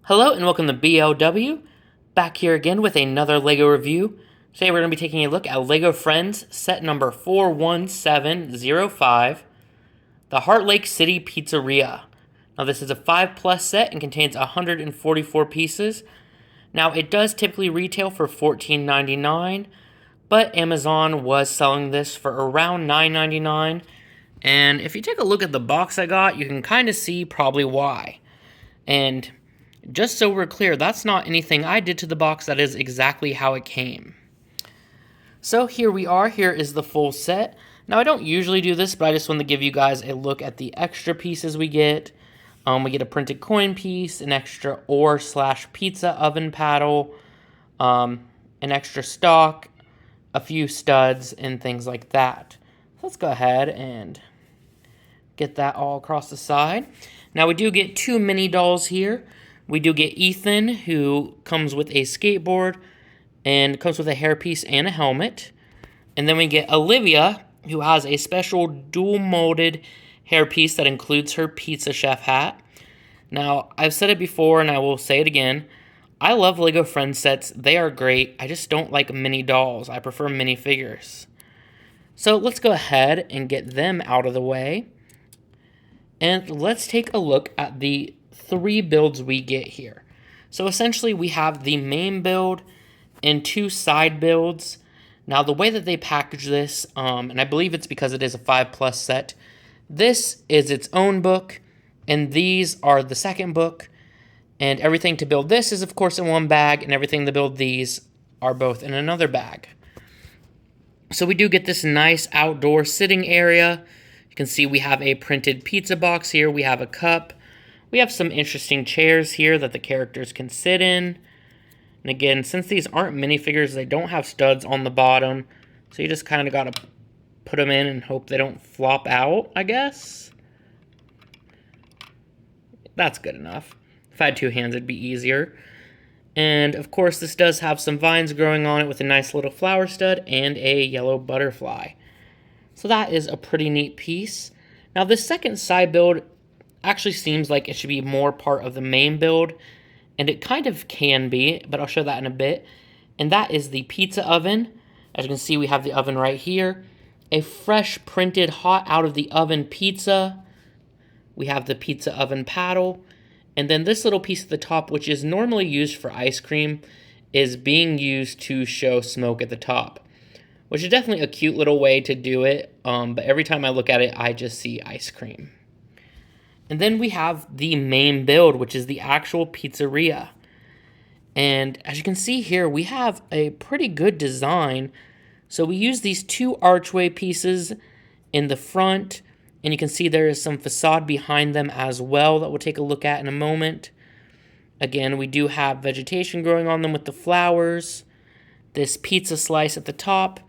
Hello and welcome to BLW, back here again with another LEGO review. Today we're going to be taking a look at LEGO Friends set number 41705, the Heartlake City Pizzeria. Now this is a 5+ set and contains 144 pieces. Now it does typically retail for $14.99, but Amazon was selling this for around $9.99. And if you take a look at the box I got, you can kind of see probably why. And just so we're clear, that's not anything I did to the box, that is exactly how it came. So here we are, here is the full set. Now I don't usually do this, but I just want to give you guys a look at the extra pieces we get. We get a printed coin piece, an extra /pizza oven paddle, an extra stock, a few studs, and things like that. Let's go ahead and get that all across the side. Now we do get two mini dolls here. We do get Ethan, who comes with a skateboard and comes with a hairpiece and a helmet. And then we get Olivia, who has a special dual molded hairpiece that includes her pizza chef hat. Now, I've said it before and I will say it again. I love LEGO Friends sets. They are great. I just don't like mini dolls. I prefer mini figures. So let's go ahead and get them out of the way. And let's take a look at the three builds we get here. So essentially we have the main build and two side builds. Now the way that they package this, and I believe it's because it is a 5+ set, this is its own book, and these are the second book, and everything to build this is of course in one bag, and everything to build these are both in another bag. So we do get this nice outdoor sitting area. You can see we have a printed pizza box here, we have a cup, we have some interesting chairs here that the characters can sit in. And again, since these aren't minifigures, they don't have studs on the bottom. So you just kind of got to put them in and hope they don't flop out, I guess. That's good enough. If I had two hands, it'd be easier. And of course, this does have some vines growing on it with a nice little flower stud and a yellow butterfly. So that is a pretty neat piece. Now this second side build actually seems like it should be more part of the main build, and it kind of can be, but I'll show that in a bit. And that is the pizza oven. As you can see, we have the oven right here. A fresh printed hot out of the oven pizza. We have the pizza oven paddle. And then this little piece at the top, which is normally used for ice cream, is being used to show smoke at the top, which is definitely a cute little way to do it. But every time I look at it, I just see ice cream. And then we have the main build, which is the actual pizzeria. And as you can see here, we have a pretty good design. So we use these two archway pieces in the front, and you can see there is some facade behind them as well that we'll take a look at in a moment. Again, we do have vegetation growing on them with the flowers, this pizza slice at the top,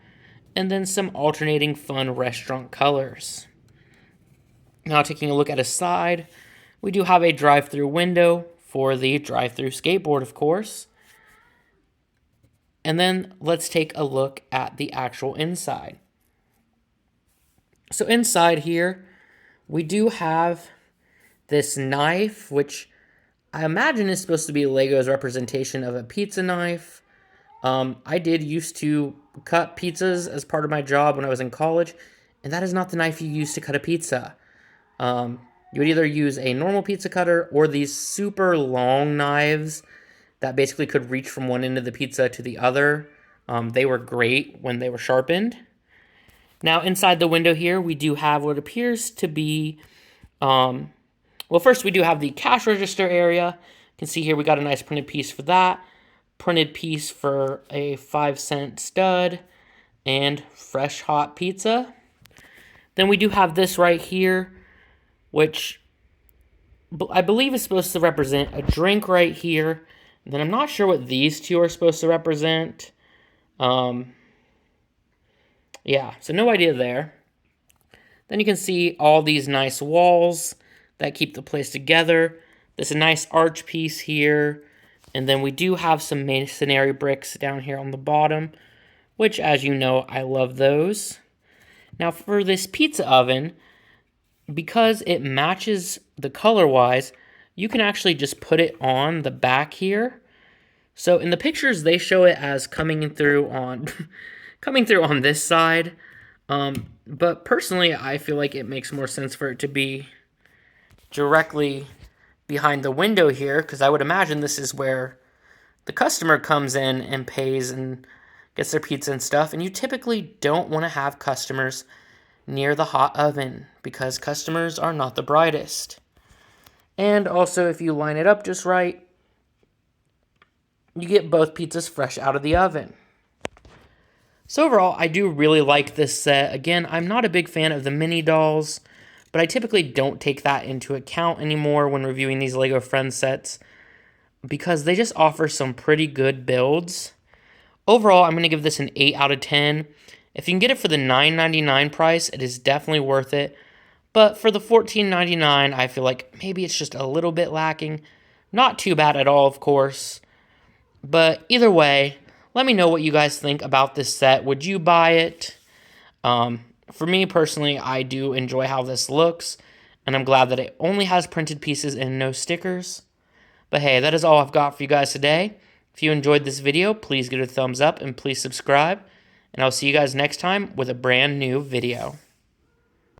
and then some alternating fun restaurant colors. Now taking a look at a side, we do have a drive-through window for the drive-through skateboard, of course. And then let's take a look at the actual inside. So inside here, we do have this knife, which I imagine is supposed to be LEGO's representation of a pizza knife. I did used to cut pizzas as part of my job when I was in college, and that is not the knife you use to cut a pizza. You would either use a normal pizza cutter or these super long knives that basically could reach from one end of the pizza to the other. They were great when they were sharpened. Now inside the window here, we do have what appears to be, well, first we do have the cash register area. You can see here we got a nice printed piece for that, printed piece for a 5-cent stud, and fresh hot pizza. Then we do have this right here, which I believe is supposed to represent a drink right here. And then I'm not sure what these two are supposed to represent. Yeah, so no idea there. Then you can see all these nice walls that keep the place together. There's a nice arch piece here. And then we do have some masonry bricks down here on the bottom, which, as you know, I love those. Now for this pizza oven, because it matches the color-wise, you can actually just put it on the back here. So in the pictures, they show it as coming through on coming through on this side. But personally, I feel like it makes more sense for it to be directly behind the window here, because I would imagine this is where the customer comes in and pays and gets their pizza and stuff. And you typically don't want to have customers near the hot oven because customers are not the brightest. And also, if you line it up just right, you get both pizzas fresh out of the oven. So overall, I do really like this set. Again, I'm not a big fan of the mini dolls, but I typically don't take that into account anymore when reviewing these LEGO Friends sets because they just offer some pretty good builds. Overall, I'm going to give this an 8 out of 10. If you can get it for the $9.99 price, it is definitely worth it. But for the $14.99, I feel like maybe it's just a little bit lacking. Not too bad at all, of course. But either way, let me know what you guys think about this set. Would you buy it? For me personally, I do enjoy how this looks, and I'm glad that it only has printed pieces and no stickers. But hey, that is all I've got for you guys today. If you enjoyed this video, please give it a thumbs up and please subscribe. And I'll see you guys next time with a brand new video.